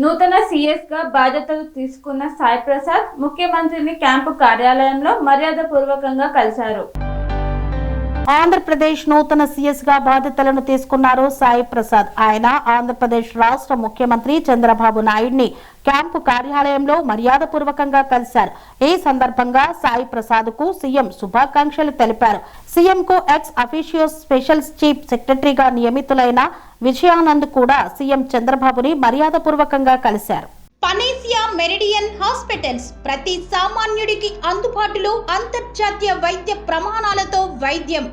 నూతన సీఎస్గా బాధ్యతలు తీసుకున్న సాయి ప్రసాద్ ముఖ్యమంత్రిని క్యాంపు కార్యాలయంలో మర్యాదపూర్వకంగా కలిశారు. ఆంధ్రప్రదేశ్ నూతన సీఎస్ గా బాధ్యతలను తీసుకున్నారు సాయి ప్రసాద్. ఆయన ఆంధ్రప్రదేశ్ రాష్ట్ర ముఖ్యమంత్రి చంద్రబాబు నాయుడిని క్యాంపు కార్యాలయంలో మర్యాదపూర్వకంగా కలిశారు. ఈ సందర్భంగా సాయి ప్రసాద్ కు సీఎం శుభాకాంక్షలు తెలిపారు. సీఎం కు ఎక్స్ అఫీషియో స్పెషల్ చీఫ్ సెక్రటరీగా నియమితులైన విజయానంద్ కూడా సీఎం చంద్రబాబుని మర్యాదపూర్వకంగా కలిశారు. పనేసియా మెరిడియన్ హాస్పిటల్స్ ప్రతి సామాన్యుడికి అందుబాటులో అంతర్జాతీయ వైద్య ప్రమాణాలతో వైద్యం,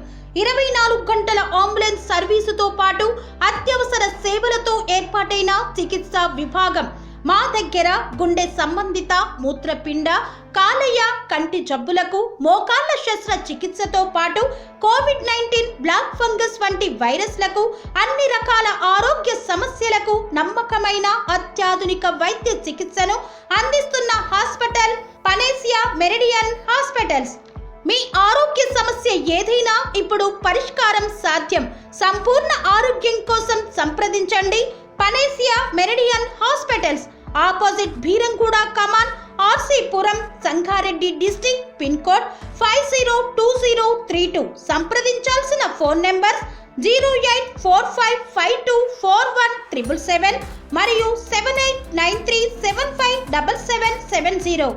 24 గంటల అంబులెన్స్ సర్వీసుతో పాటు అత్యవసర సేవలతో ఏర్పాటైన చికిత్సా విభాగం. మా దగ్గర గుండె సంబంధిత, మూత్రపిండ, కాలేయ, కంటి జబ్బులకు, మోకాళ్ల శస్త్ర చికిత్సతో పాటు కోవిడ్-19, బ్లాక్ ఫంగస్ వంటి వైరస్లకు, అన్ని రకాల ఆరోగ్య సమస్యలకు నమ్మకమైన అత్యాధునిక వైద్య చికిత్సను అందిస్తున్న హాస్పిటల్ పనేసియా మెరిడియన్ హాస్పిటల్స్. మీ ఆరోగ్య సమస్య ఏదైనా ఇప్పుడు పరిష్కారం సాధ్యం. సంపూర్ణ ఆరోగ్యం కోసం సంప్రదించండి Panacea Meridian hospitals, opposite Bheeramguda Kaman, RC Puram, Sangareddy district, pin code 502032. సంప్రదించాల్సిన ఫోన్ నెంబర్ 0845524177 మరియు 7893757770.